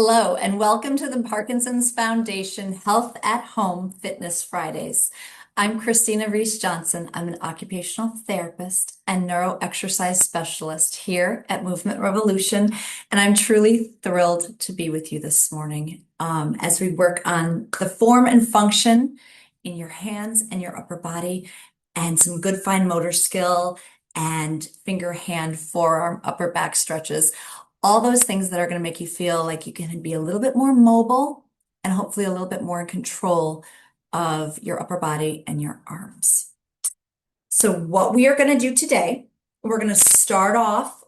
Hello, and welcome to the Parkinson's Foundation Health at Home Fitness Fridays. I'm Christina Johnson. I'm an occupational therapist and neuro exercise specialist here at Movement Revolution, and I'm truly thrilled to be with you this morning as we work on the form and function in your hands and your upper body, and some good fine motor skill and finger, hand, forearm, upper back stretches. All those things that are going to make you feel like you can be a little bit more mobile and hopefully a little bit more in control of your upper body and your arms. So what we are going to do today, we're going to start off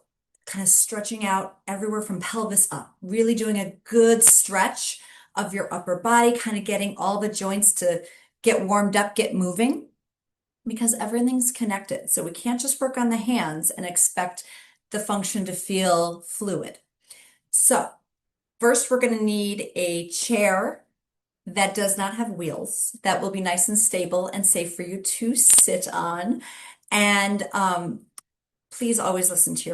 kind of stretching out everywhere from pelvis up, really doing a good stretch of your upper body, kind of getting all the joints to get warmed up, get moving, because everything's connected. So we can't just work on the hands and expect the function to feel fluid. So first, we're going to need a chair that does not have wheels, that will be nice and stable and safe for you to sit on. And please always listen to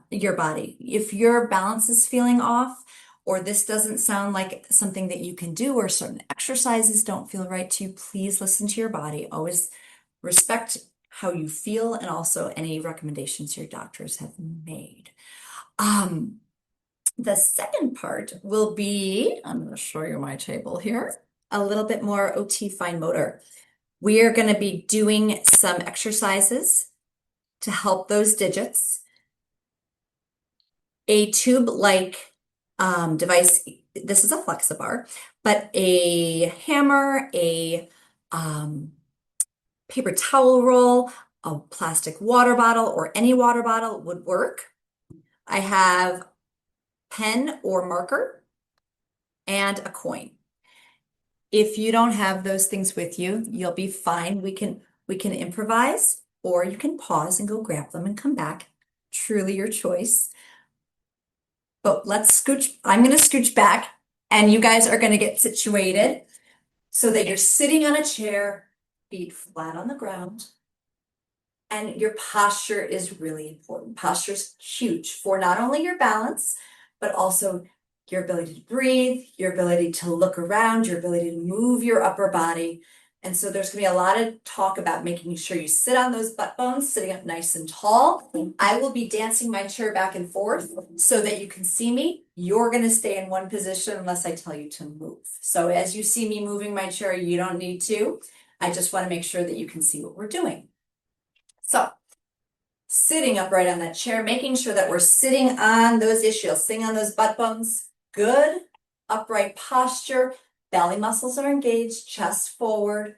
your body. If your balance is feeling off, or this doesn't sound like something that you can do, or certain exercises don't feel right to you, please listen to your body. Always respect how you feel and also any recommendations your doctors have made. The second part will be, I'm going to show you my table here, a little bit more OT fine motor. We are going to be doing some exercises to help those digits. A tube-like device, this is a flexibar, but a hammer, a paper towel roll, a plastic water bottle, or any water bottle would work. I have pen or marker and a coin. If you don't have those things with you, you'll be fine. We can improvise, or you can pause and go grab them and come back. Truly your choice. But let's scooch. I'm going to scooch back, and you guys are going to get situated so that you're sitting on a chair, feet flat on the ground. And your posture is really important. Posture is huge for not only your balance, but also your ability to breathe, your ability to look around, your ability to move your upper body. And so there's going to be a lot of talk about making sure you sit on those butt bones, sitting up nice and tall. I will be dancing my chair back and forth so that you can see me. You're going to stay in one position unless I tell you to move. So as you see me moving my chair, you don't need to. I just want to make sure that you can see what we're doing. So sitting upright on that chair, making sure that we're sitting on those ischials, sitting on those butt bones. Good upright posture, belly muscles are engaged, chest forward.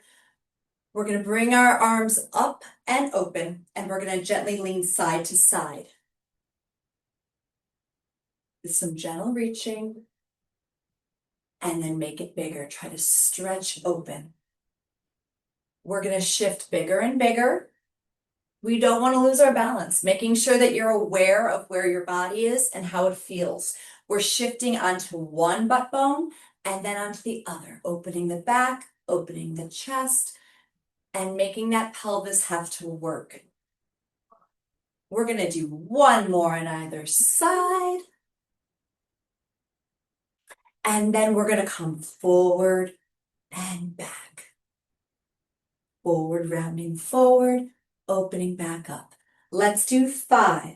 We're going to bring our arms up and open, and we're going to gently lean side to side. With some gentle reaching, and then make it bigger. Try to stretch open. We're going to shift bigger and bigger. We don't want to lose our balance, making sure that you're aware of where your body is and how it feels. We're shifting onto one butt bone and then onto the other, opening the back, opening the chest, and making that pelvis have to work. We're going to do one more on either side. And then we're going to come forward and back. Forward, rounding forward, opening back up. Let's do 5.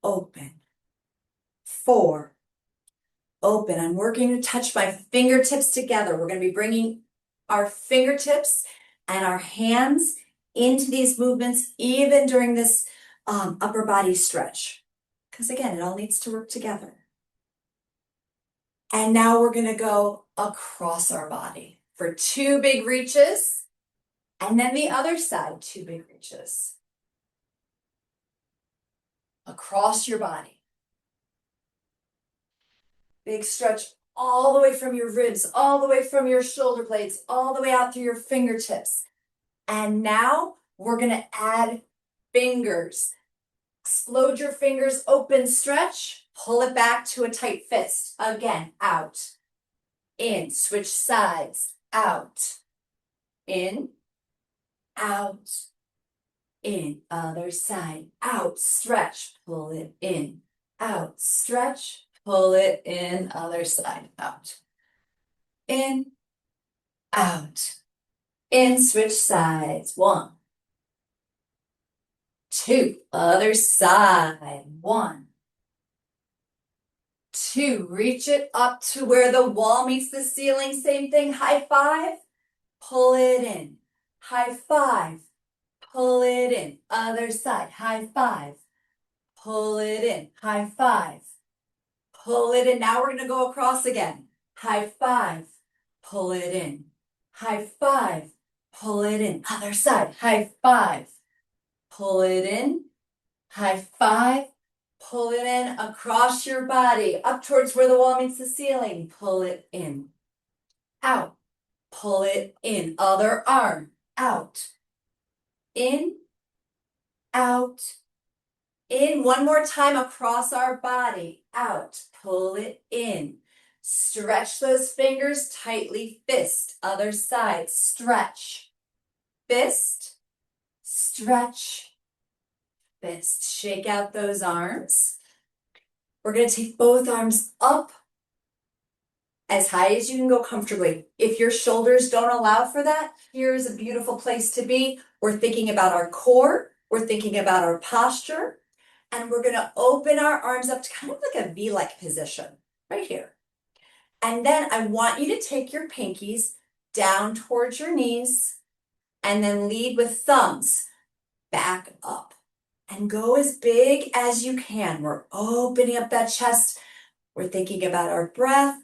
Open. 4. Open. I'm working to touch my fingertips together. We're going to be bringing our fingertips and our hands into these movements, even during this upper body stretch. Because again, it all needs to work together. And now we're going to go across our body for 2 big reaches. And then the other side, 2 big reaches. Across your body. Big stretch all the way from your ribs, all the way from your shoulder blades, all the way out through your fingertips. And now we're going to add fingers. Explode your fingers, open, stretch, pull it back to a tight fist. Again, out, in, switch sides, out, in, out, in, other side, out, stretch, pull it in, out, stretch, pull it in, other side, out. In, out. In, switch sides. 1, 2, other side. 1, 2, reach it up to where the wall meets the ceiling. Same thing, high five, pull it in. High five, pull it in. Other side, high five, pull it in. High five, pull it in. Now we're gonna go across again. High five, pull it in. High five, pull it in. Other side, high five, pull it in. High five, pull it in across your body, up towards where the wall meets the ceiling. Pull it in. Out, pull it in. Other arm, out. In, out, in. One more time across our body. Out, pull it in. Stretch those fingers tightly, fist. Other side, stretch. Fist, stretch, fist. Shake out those arms. We're going to take both arms up as high as you can go comfortably. If your shoulders don't allow for that, here's a beautiful place to be. We're thinking about our core. We're thinking about our posture. And we're going to open our arms up to kind of like a V-like position right here. And then I want you to take your pinkies down towards your knees and then lead with thumbs back up. And go as big as you can. We're opening up that chest. We're thinking about our breath.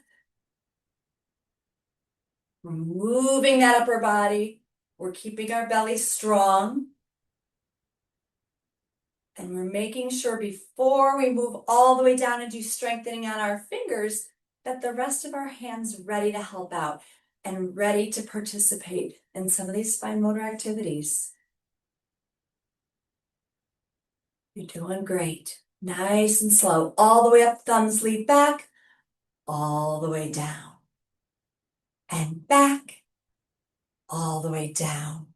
We're moving that upper body. We're keeping our belly strong. And we're making sure before we move all the way down and do strengthening on our fingers, that the rest of our hands ready to help out and ready to participate in some of these fine motor activities. You're doing great. Nice and slow. All the way up, thumbs lead back, all the way down. And back, all the way down.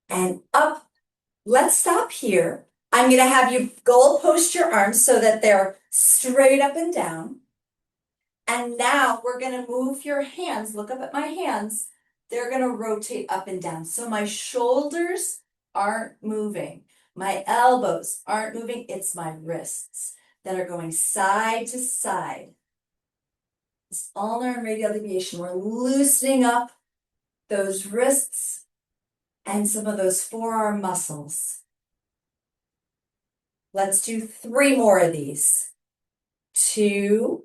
And up. Let's stop here. I'm going to have you goal post your arms so that they're straight up and down. And now we're going to move your hands. Look up at my hands. They're going to rotate up and down. So my shoulders aren't moving. My elbows aren't moving. It's my wrists that are going side to side. This ulnar and radial deviation. We're loosening up those wrists and some of those forearm muscles. Let's do 3 more of these. 2,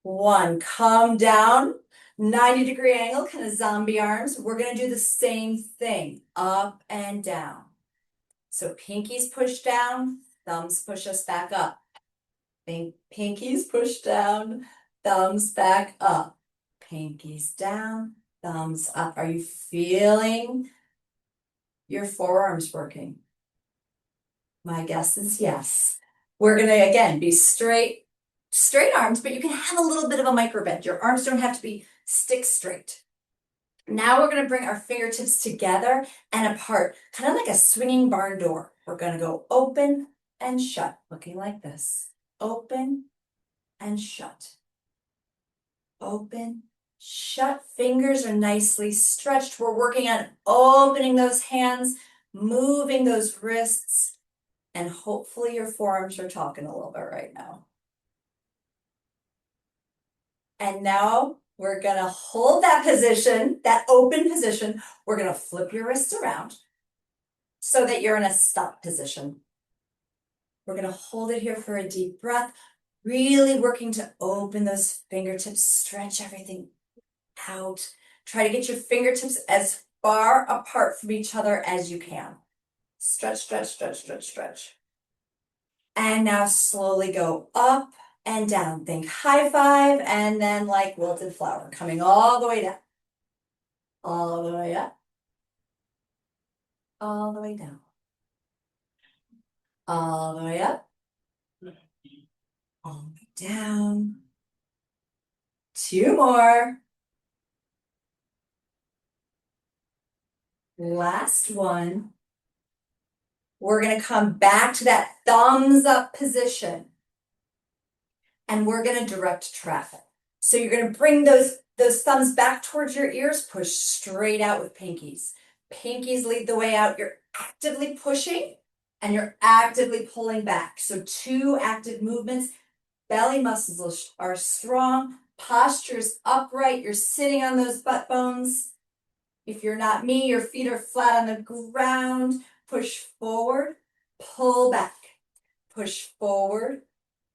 1. Come down. 90-degree angle, kind of zombie arms. We're going to do the same thing, up and down. So pinkies push down, thumbs push us back up. Pinkies push down, thumbs back up. Pinkies down, thumbs up. Are you feeling your forearms working? My guess is yes. We're going to, again, be straight arms, but you can have a little bit of a micro bend. Your arms don't have to be stick straight. Now we're going to bring our fingertips together and apart, kind of like a swinging barn door. We're going to go open and shut, looking like this. Open and shut. Open, shut. Fingers are nicely stretched. We're working on opening those hands, moving those wrists, and hopefully your forearms are talking a little bit right now. And now we're going to hold that position, that open position. We're going to flip your wrists around so that you're in a stop position. We're going to hold it here for a deep breath, really working to open those fingertips, stretch everything out. Try to get your fingertips as far apart from each other as you can. Stretch, stretch, stretch, stretch, stretch. And now slowly go up and down. Think high five and then like wilted flower, coming all the way down. All the way up. All the way down. All the way up. All the way down. 2 more. Last one. We're going to come back to that thumbs up position. and we're gonna direct traffic. So you're gonna bring those thumbs back towards your ears, push straight out with pinkies. Pinkies lead the way out. You're actively pushing and you're actively pulling back. So 2 active movements. Belly muscles are strong. Posture's upright. You're sitting on those butt bones. If you're not me, your feet are flat on the ground. Push forward, pull back. Push forward,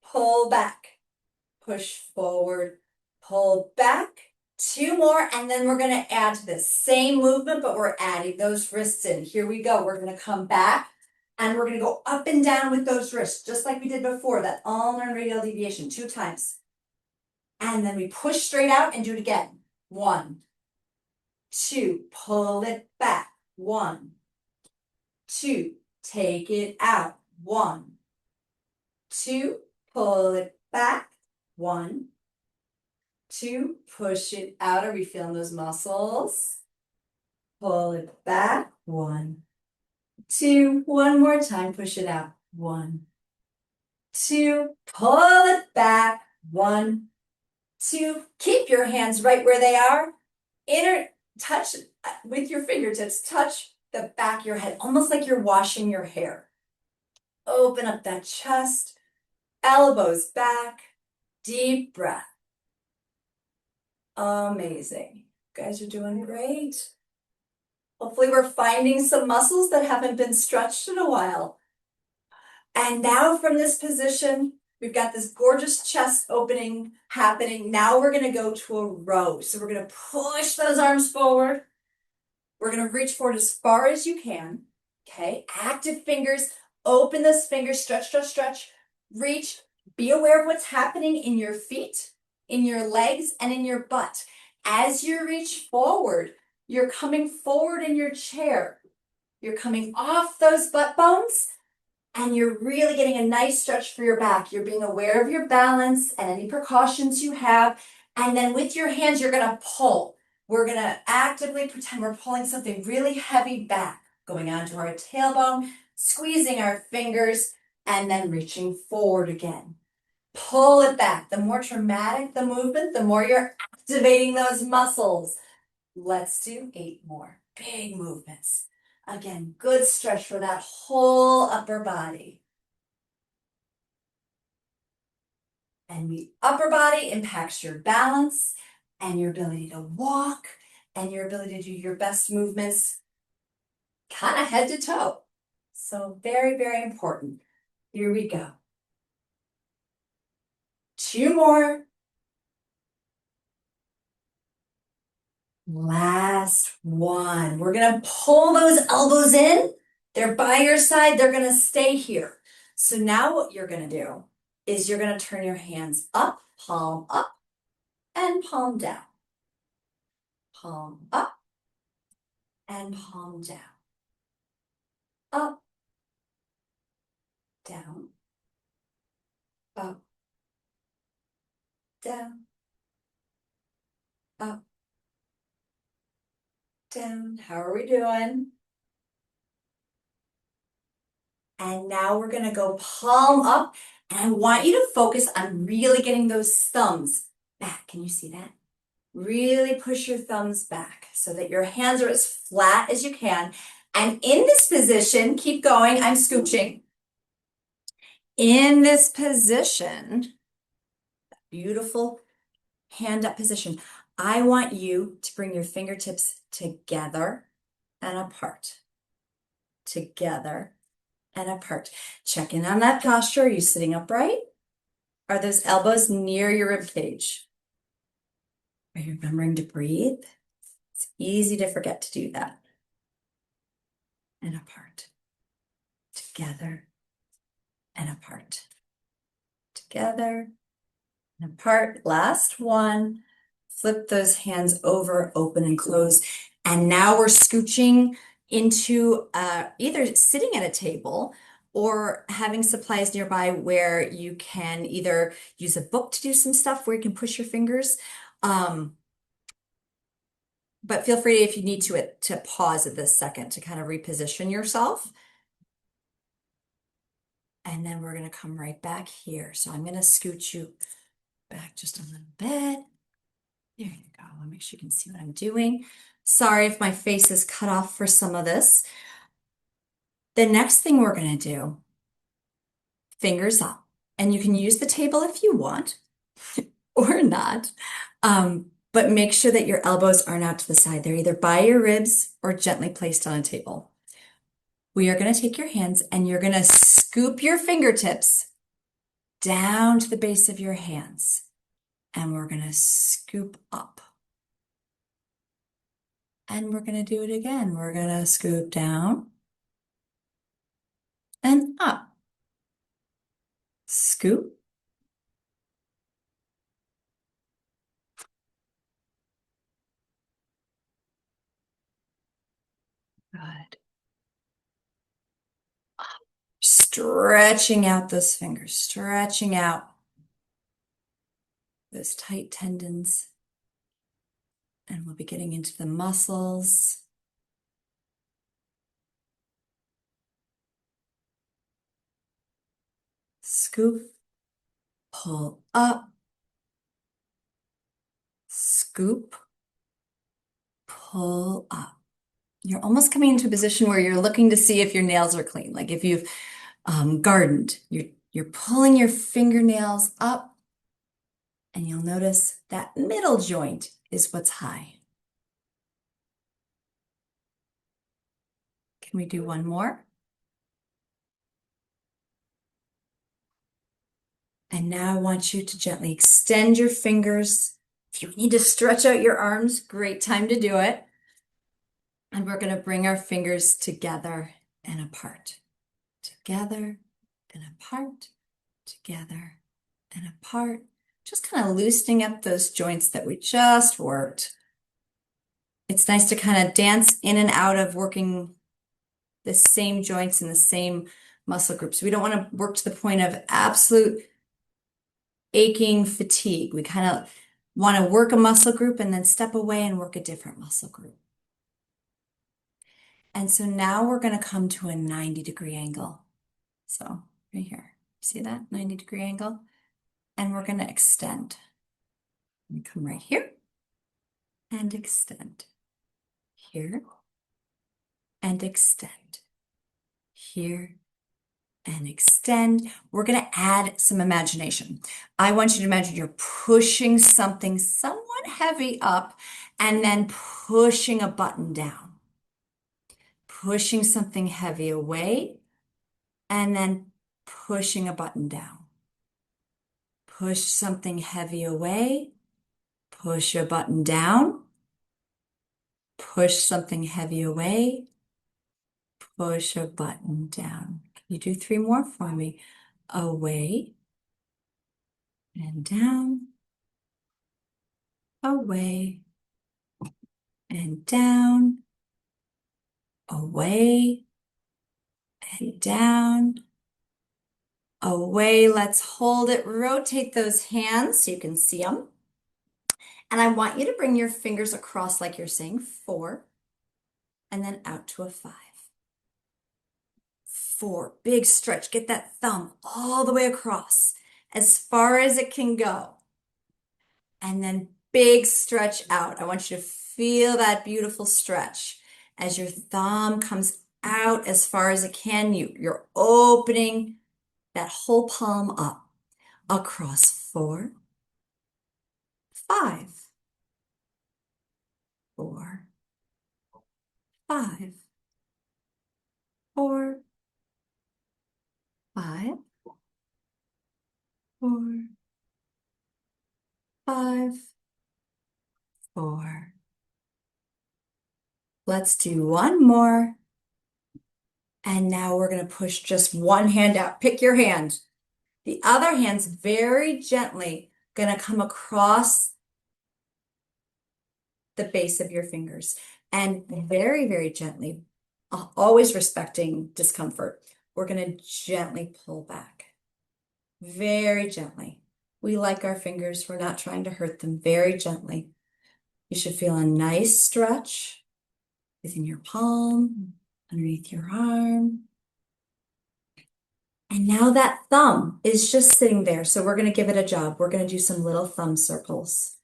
pull back. Push forward, pull back. 2 more, and then we're gonna add to this same movement, but we're adding those wrists in. Here we go. We're gonna come back, and we're gonna go up and down with those wrists, just like we did before, that ulnar and radial deviation, 2 times. And then we push straight out and do it again. 1, 2, pull it back. 1, 2, take it out. 1, 2, pull it back. 1, 2, push it out. Are we feeling those muscles? Pull it back. 1, 2, one more time, push it out. 1, 2, pull it back. 1, 2, keep your hands right where they are. Touch with your fingertips, touch the back of your head, almost like you're washing your hair. Open up that chest, elbows back, deep breath. Amazing. You guys are doing great. Hopefully we're finding some muscles that haven't been stretched in a while. And now from this position, we've got this gorgeous chest opening happening. Now we're gonna go to a row. So we're gonna push those arms forward. We're gonna reach forward as far as you can, okay? Active fingers, open those fingers, stretch, stretch, stretch, reach. Be aware of what's happening in your feet, in your legs, and in your butt. As you reach forward, you're coming forward in your chair. You're coming off those butt bones, and you're really getting a nice stretch for your back. You're being aware of your balance and any precautions you have. And then with your hands, you're gonna pull. We're gonna actively pretend we're pulling something really heavy back, going onto our tailbone, squeezing our fingers, and then reaching forward again. Pull it back. The more traumatic the movement, the more you're activating those muscles. Let's do 8 more. Big movements. Again, good stretch for that whole upper body. And the upper body impacts your balance and your ability to walk and your ability to do your best movements kind of head to toe. So very, very important. Here we go. 2 more. Last one. We're gonna pull those elbows in. They're by your side. They're gonna stay here. So now what you're gonna do is you're gonna turn your hands up, and palm down. Palm up and palm down. Up, down, up, down, up, down. How are we doing? And now we're gonna go palm up, and I want you to focus on really getting those thumbs back. Can you see that? Really push your thumbs back so that your hands are as flat as you can. And in this position, keep going, I'm scooching. In this position, beautiful hand up position, I want you to bring your fingertips together and apart. Together and apart. Check in on that posture. Are you sitting upright? Are those elbows near your rib cage? Are you remembering to breathe? It's easy to forget to do that. And apart. Together and apart. Together and apart. Last one. Flip those hands over, open and close. And now we're scooching into either sitting at a table or having supplies nearby where you can either use a book to do some stuff where you can push your fingers. But feel free if you need to pause at this second to kind of reposition yourself. And then we're going to come right back here. So I'm going to scoot you back just a little bit. There you go. I'll make sure you can see what I'm doing. Sorry if my face is cut off for some of this. The next thing we're going to do, fingers up. And you can use the table if you want or not. But make sure that your elbows aren't out to the side. They're either by your ribs or gently placed on a table. We are going to take your hands and you're going to scoop your fingertips down to the base of your hands. And we're going to scoop up. And we're going to do it again. We're going to scoop down and up. Scoop. Good. Stretching out those fingers, stretching out those tight tendons. And we'll be getting into the muscles. Scoop, pull up, scoop, pull up. You're almost coming into a position where you're looking to see if your nails are clean. Like if you've gardened, you're pulling your fingernails up and you'll notice that middle joint is what's high. Can we do one more? And now I want you to gently extend your fingers. If you need to stretch out your arms, great time to do it. And we're going to bring our fingers together and apart. Together and apart. Together and apart. Just kind of loosening up those joints that we just worked. It's nice to kind of dance in and out of working the same joints and the same muscle groups. We don't want to work to the point of absolute aching fatigue. We kind of want to work a muscle group and then step away and work a different muscle group. And so now we're going to come to a 90-degree angle. So right here, see that 90-degree angle? And we're going to extend. And come right here and extend. Here and extend. Here and extend. We're going to add some imagination. I want you to imagine you're pushing something somewhat heavy up and then pushing a button down. Pushing something heavy away and then pushing a button down. Push something heavy away, push a button down, push something heavy away, push a button down. Can you do 3 more for me? Away and down, away and down, away and down, away. Let's hold it. Rotate those hands so you can see them. And I want you to bring your fingers across like you're saying 4 and then out to a 5. 4, big stretch. Get that thumb all the way across as far as it can go. And then big stretch out. I want you to feel that beautiful stretch as your thumb comes out as far as it can. You're opening that whole palm up across 4, 5, 4, 5, 4, 5, 4, 5, 4. Let's do one more. And now we're going to push just one hand out. Pick your hand. The other hand's very gently going to come across the base of your fingers. And very, very gently, always respecting discomfort, we're going to gently pull back. Very gently. We like our fingers. We're not trying to hurt them. Very gently. You should feel a nice stretch within your palm, underneath your arm. And now that thumb is just sitting there. So we're going to give it a job. We're going to do some little thumb circles.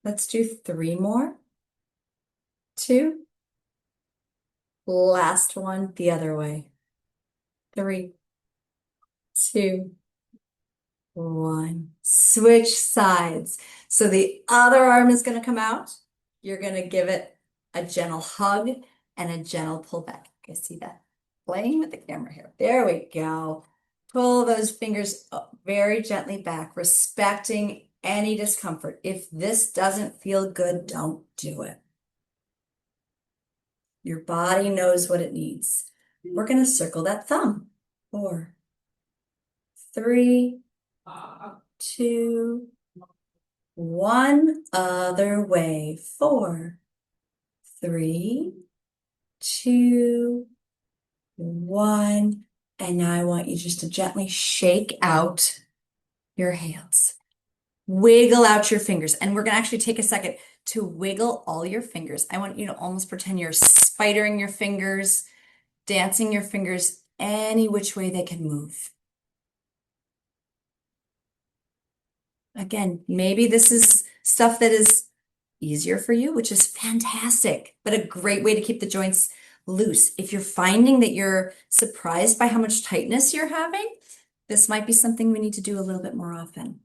Let's do 3 more. 2. Last one the other way. 3, 2, 1. Switch sides. So the other arm is going to come out. You're going to give it a gentle hug and a gentle pull back. You guys see that? Playing with the camera here. There we go. Pull those fingers very gently back, respecting any discomfort. If this doesn't feel good, don't do it. Your body knows what it needs. We're going to circle that thumb. 4, 3, 2, 1. Other way. 4, 3, 2, 1. And now I want you just to gently shake out your hands. Wiggle out your fingers. And we're going to actually take a second to wiggle all your fingers. I want you to almost pretend you're spidering your fingers, dancing your fingers any which way they can move. Again, maybe this is stuff that is easier for you, which is fantastic, but a great way to keep the joints loose. If you're finding that you're surprised by how much tightness you're having, this might be something we need to do a little bit more often.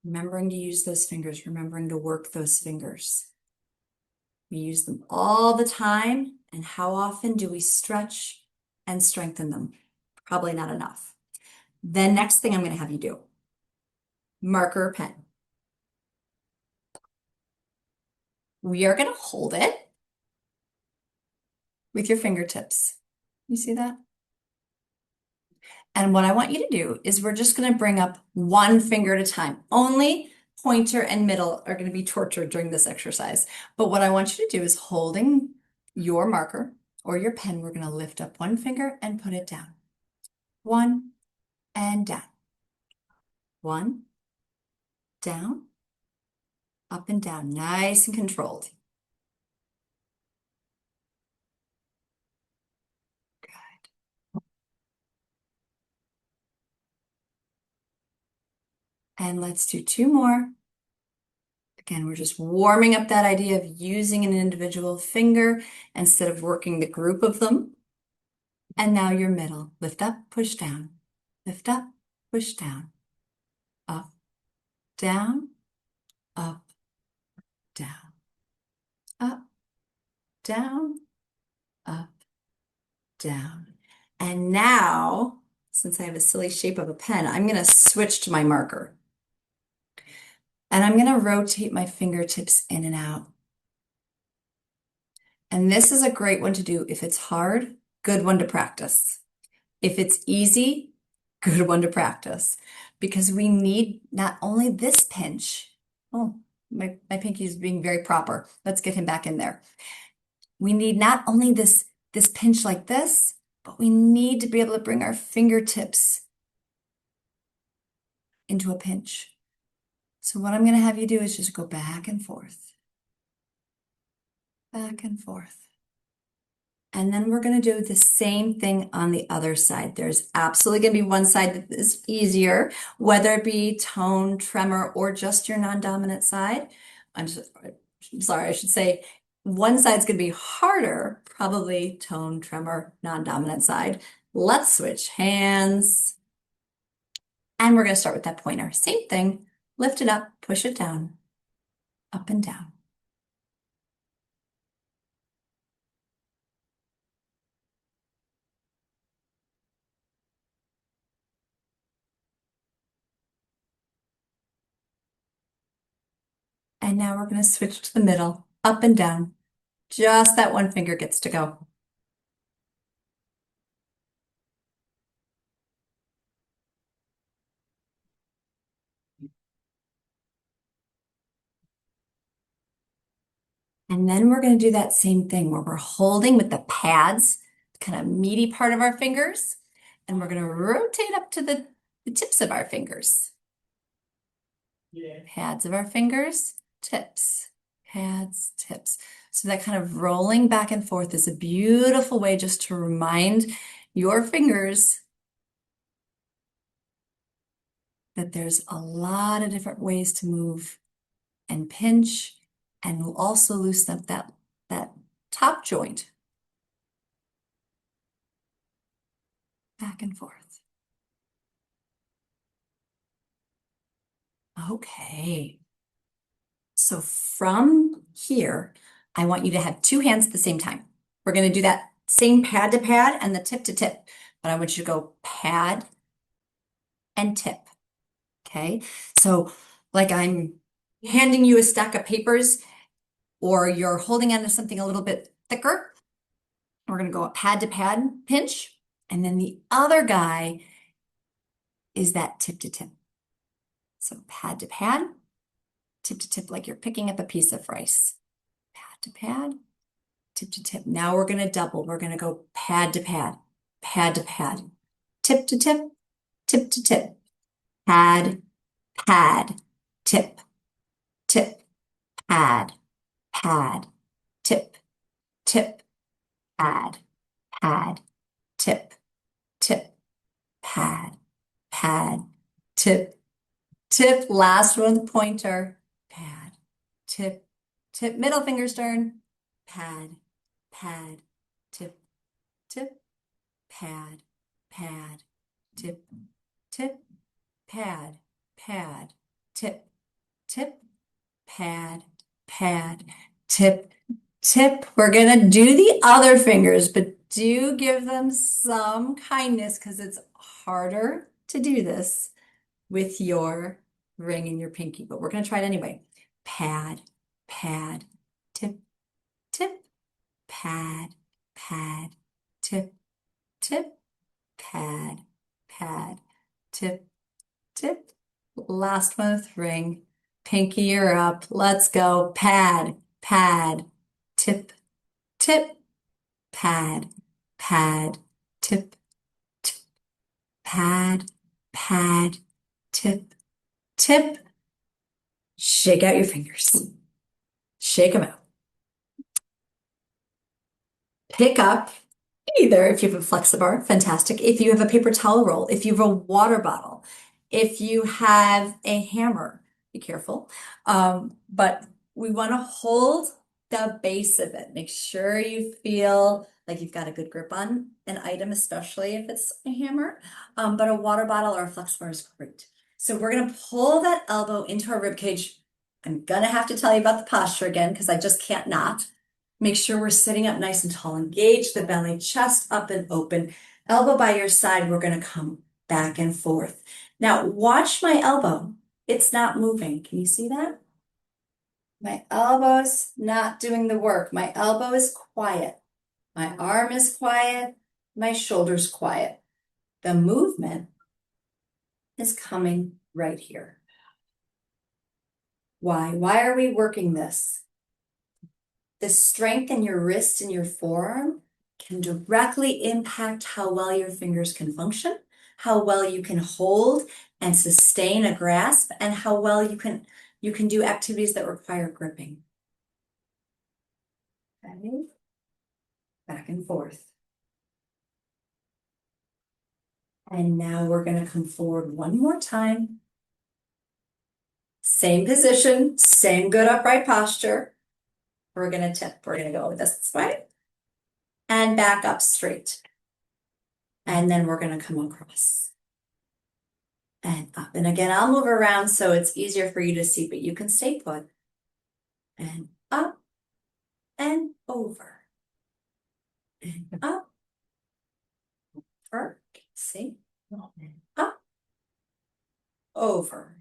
Remembering to use those fingers, remembering to work those fingers. We use them all the time, and how often do we stretch and strengthen them? Probably not enough. Then next thing I'm going to have you do, marker or pen. We are going to hold it with your fingertips. You see that? And what I want you to do is we're just going to bring up one finger at a time. Only pointer and middle are going to be tortured during this exercise. But what I want you to do is holding your marker or your pen, we're going to lift up one finger and put it down. 1 and down. 1, down, up and down, nice and controlled. Good. And let's do 2 more. Again, we're just warming up that idea of using an individual finger instead of working the group of them. And now your middle. Lift up, push down. Lift up, push down. Up, down, up, down. Up, down, up, down. And now, since I have a silly shape of a pen, I'm going to switch to my marker. And I'm going to rotate my fingertips in and out. And this is a great one to do if it's hard, good one to practice. If it's easy, good one to practice. Because we need not only this pinch. Oh, my pinky is being very proper. Let's get him back in there. We need not only this pinch like this, but we need to be able to bring our fingertips into a pinch. So what I'm going to have you do is just go back and forth. Back and forth. And then we're going to do the same thing on the other side. There's absolutely going to be one side that is easier, whether it be tone, tremor, or just your non-dominant side. I'm sorry, I should say one side's going to be harder, probably tone, tremor, non-dominant side. Let's switch hands. And we're going to start with that pointer. Same thing. Lift it up, push it down, up and down. And now we're going to switch to the middle, up and down. Just that one finger gets to go. And then we're going to do that same thing where we're holding with the pads, kind of meaty part of our fingers, and we're going to rotate up to the tips of our fingers. Pads of our fingers, tips, pads, tips. So that kind of rolling back and forth is a beautiful way just to remind your fingers that there's a lot of different ways to move and pinch, and will also loosen up that top joint. Back and forth. Okay. So from here, I want you to have two hands at the same time. We're going to do that same pad to pad and the tip to tip, but I want you to go pad and tip. Okay. So like I'm handing you a stack of papers or you're holding onto something a little bit thicker. We're going to go pad to pad pinch. And then the other guy is that tip to tip. So pad to pad, tip to tip, like you're picking up a piece of rice. Pad to pad, tip to tip. Now we're going to double. We're going to go pad to pad, pad to pad, tip to tip, tip to tip, pad, pad, tip, tip, pad, pad, tip, tip, pad, pad, tip, tip, pad, pad, tip, tip. Last one, pointer, pad, tip, tip, middle fingers turn, pad, pad, tip, tip, pad, pad, tip, tip, pad, pad, tip, tip, pad, pad, tip, tip. We're gonna do the other fingers, but do give them some kindness because it's harder to do this with your ring and your pinky, but we're gonna try it anyway. Pad, pad, tip, tip, pad, pad, tip, tip, pad, pad, tip, tip. Last one with ring. Pinky, you're up. Let's go. Pad, pad, tip, tip, pad, pad, tip, tip, pad, pad, tip, tip. Shake out your fingers. Shake them out. Pick up either if you have a Flexibar, fantastic. If you have a paper towel roll, if you have a water bottle, if you have a hammer, be careful. But we want to hold the base of it. Make sure you feel like you've got a good grip on an item, especially if it's a hammer. But a water bottle or a Flexibar is great. So we're going to pull that elbow into our rib cage. I'm going to have to tell you about the posture again because I just can't not. Make sure we're sitting up nice and tall. Engage the belly, chest up and open. Elbow by your side, we're going to come back and forth. Now, watch my elbow. It's not moving. Can you see that? My elbow's not doing the work. My elbow is quiet. My arm is quiet. My shoulder's quiet. The movement is coming right here. Why? Why are we working this? The strength in your wrist and your forearm can directly impact how well your fingers can function, how well you can hold and sustain a grasp, and how well you can do activities that require gripping. Okay. Back and forth. And now we're going to come forward one more time. Same position, same good upright posture. We're going to tip. We're going to go this way and back up straight. And then we're going to come across and up. And again, I'll move around so it's easier for you to see, but you can stay put. And up and over. And up. Over. See? Up. Over.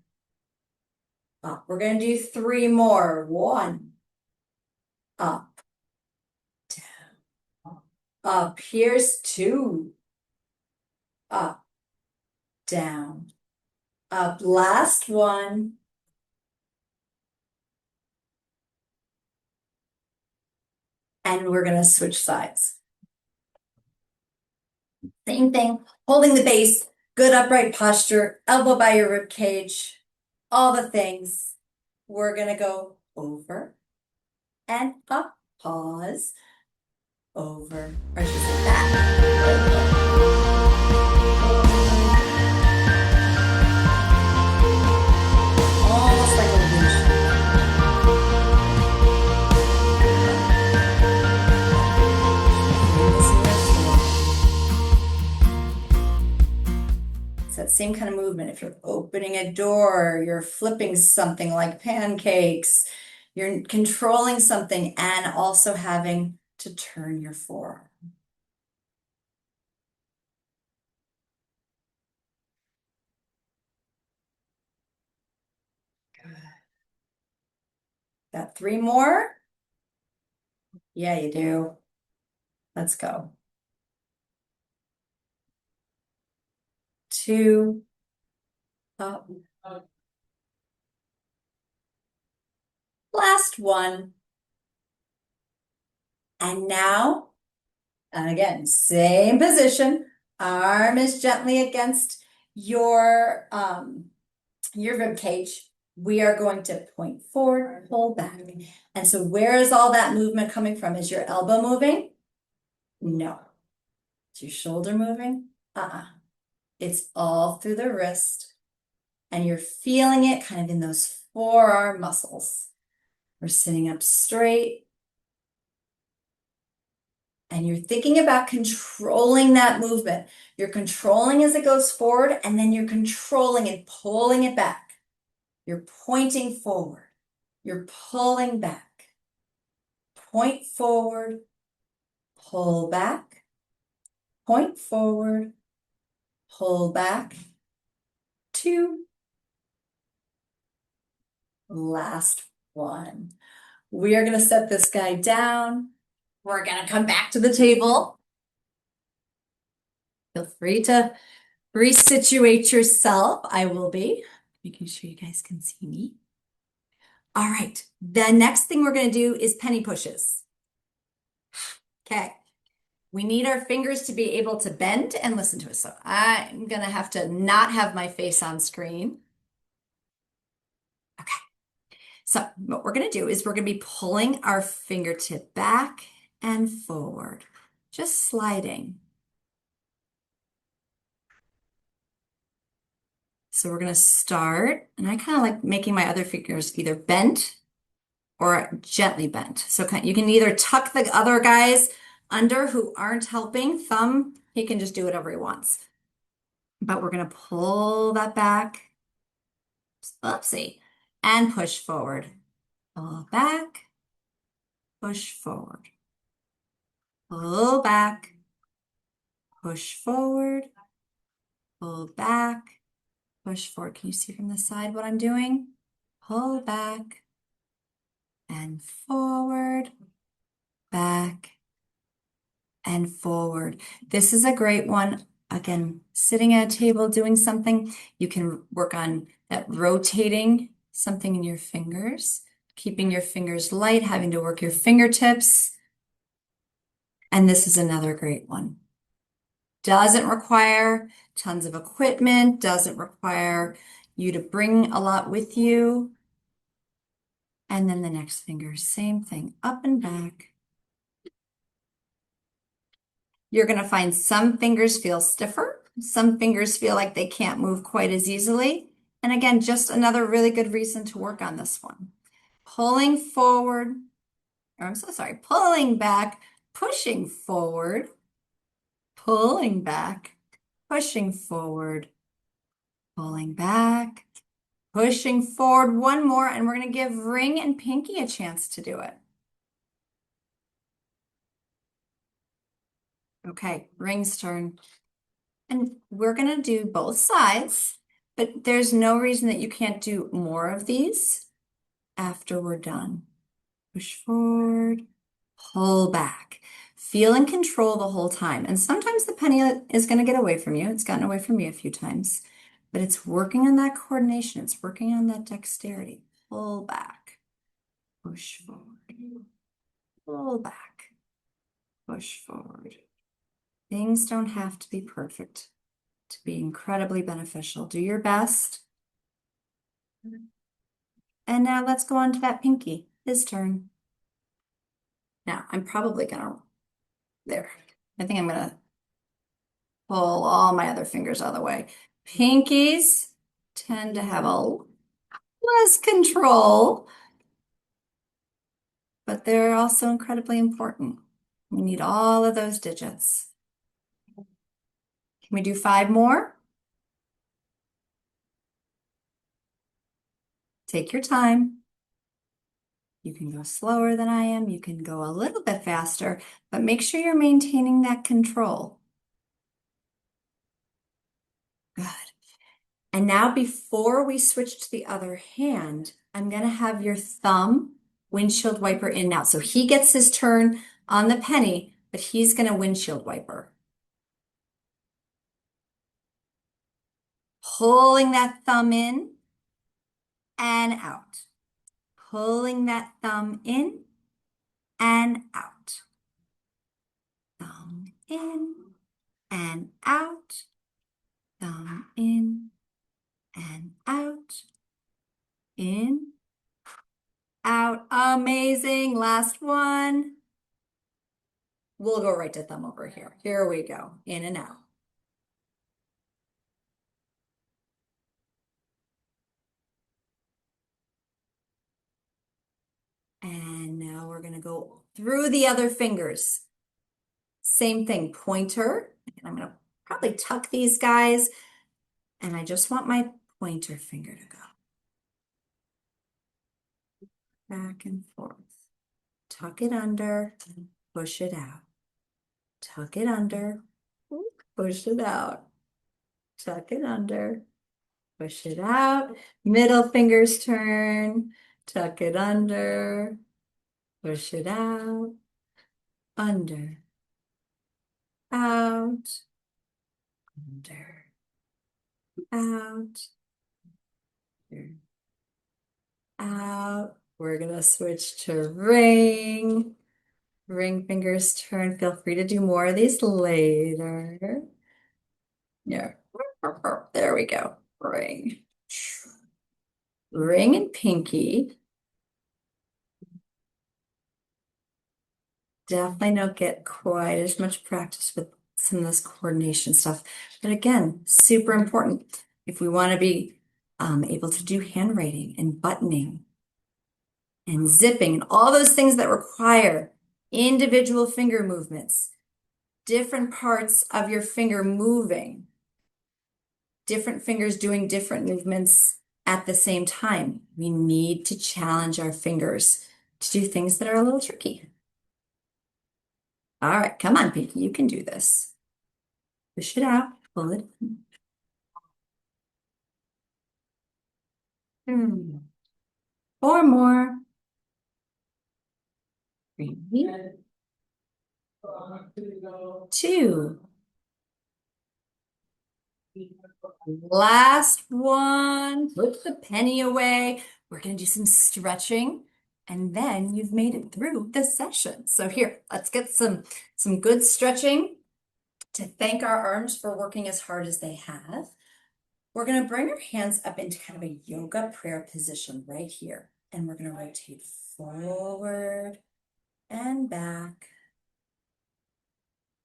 Up. We're going to do 3 more. 1. Up. Down. Up. Here's 2. Up. Down. Up. Last one. And we're going to switch sides. Same thing, holding the base, good upright posture, elbow by your rib cage, all the things. We're going to go over and up pause, over, or I should say back, almost like a windshield. It's that same kind of movement. If you're opening a door, you're flipping something like pancakes, you're controlling something and also having to turn your forearm. Good. Got 3 more? Yeah, you do. Let's go. 2, up. Last one. And now, and again, same position. Arm is gently against your rib cage. We are going to point forward, pull back. And so where is all that movement coming from? Is your elbow moving? No. Is your shoulder moving? It's all through the wrist. And you're feeling it kind of in those forearm muscles. We're sitting up straight. And you're thinking about controlling that movement. You're controlling as it goes forward, and then you're controlling and pulling it back. You're pointing forward. You're pulling back. Point forward, pull back. Point forward, pull back. 2. Last one. We are going to set this guy down. We're going to come back to the table. Feel free to resituate yourself. I will be making sure you guys can see me. All right. The next thing we're going to do is penny pushes. Okay. We need our fingers to be able to bend and listen to us. So I'm going to have to not have my face on screen. Okay. So what we're going to do is we're going to be pulling our fingertip back and forward, just sliding. So we're going to start, and I kind of like making my other fingers either bent or gently bent. So you can either tuck the other guys under who aren't helping. Thumb, he can just do whatever he wants. But we're going to pull that back. Oopsie. And push forward. Pull back. Push forward. Pull back. Push forward. Pull back. Push forward. Can you see from the side what I'm doing? Pull back. And forward. Back. And forward. This is a great one. Again, sitting at a table doing something, you can work on that rotating something in your fingers, keeping your fingers light, having to work your fingertips. And this is another great one. Doesn't require tons of equipment, doesn't require you to bring a lot with you. And then the next finger, same thing, up and back. You're going to find some fingers feel stiffer. Some fingers feel like they can't move quite as easily. And again, just another really good reason to work on this one. Pulling forward, or I'm so sorry, pulling back, pushing forward, pulling back, pushing forward, pulling back, pushing forward. One more, and we're going to give ring and pinky a chance to do it. Okay, ring's turn. And we're going to do both sides, but there's no reason that you can't do more of these after we're done. Push forward, pull back. Feel in control the whole time. And sometimes the penny is going to get away from you. It's gotten away from me a few times, but it's working on that coordination. It's working on that dexterity. Pull back, push forward, pull back, push forward. Things don't have to be perfect to be incredibly beneficial. Do your best. And now let's go on to that pinky. His turn. Now, I'm probably gonna, there. I think I'm gonna pull all my other fingers out of the way. Pinkies tend to have a less control, but they're also incredibly important. We need all of those digits. Can we do 5 more? Take your time. You can go slower than I am. You can go a little bit faster, but make sure you're maintaining that control. Good. And now before we switch to the other hand, I'm going to have your thumb windshield wiper in and out. So he gets his turn on the penny, but he's going to windshield wiper. Pulling that thumb in and out. Pulling that thumb in and out. Thumb in and out. Thumb in and out. In, out. Amazing. Last one. We'll go right to thumb over here. Here we go. In and out. And now we're going to go through the other fingers. Same thing, pointer. And I'm going to probably tuck these guys. And I just want my pointer finger to go back and forth. Tuck it under, push it out. Tuck it under, push it out. Tuck it under, push it out. Middle fingers turn, tuck it under, push it out. Under, out, under, out, out. We're gonna switch to ring. Ring fingers turn. Feel free to do more of these later. Yeah, there we go. Ring. Ring and pinky. Definitely don't get quite as much practice with some of this coordination stuff. But again, super important if we want to be able to do handwriting and buttoning and zipping and all those things that require individual finger movements, different parts of your finger moving, different fingers doing different movements at the same time. We need to challenge our fingers to do things that are a little tricky. All right, come on, Pinky, you can do this. Push it out, pull it in. 4 more. 3, 2. Last one. Put the penny away. We're going to do some stretching, and then you've made it through the session. So here, let's get some good stretching to thank our arms for working as hard as they have. We're going to bring our hands up into kind of a yoga prayer position right here. And we're going to rotate forward and back,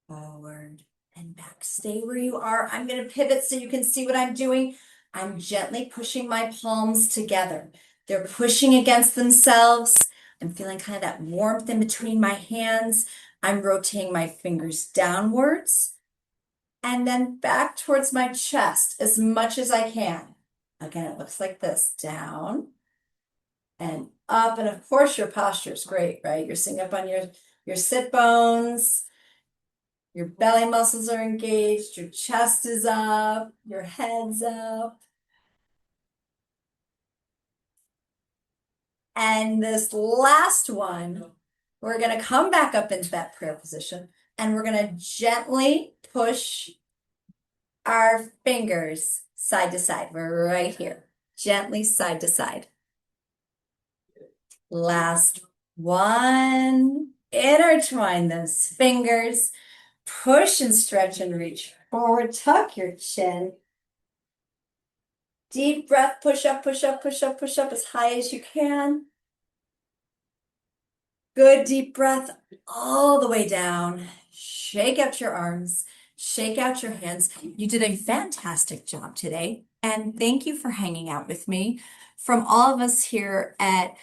forward and back. Stay where you are. I'm going to pivot so you can see what I'm doing. I'm gently pushing my palms together. They're pushing against themselves. I'm feeling kind of that warmth in between my hands. I'm rotating my fingers downwards and then back towards my chest as much as I can. Again, it looks like this, down and up. And of course, your posture is great, right? You're sitting up on your sit bones. Your belly muscles are engaged, your chest is up, your head's up. And this last one, we're going to come back up into that prayer position and we're going to gently push our fingers side to side. We're right here, gently side to side. Last one, intertwine those fingers, push and stretch and reach forward, tuck your chin. Deep breath, push up, push up, push up, push up as high as you can. Good deep breath all the way down. Shake out your arms, shake out your hands. You did a fantastic job today. And thank you for hanging out with me. From all of us here at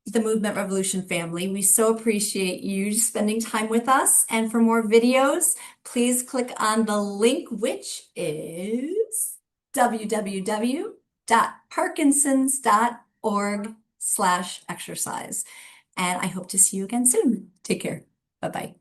the Movement Revolution family, we so appreciate you spending time with us. And for more videos, please click on the link, which is www.parkinsons.org/exercise. And I hope to see you again soon. Take care. Bye-bye.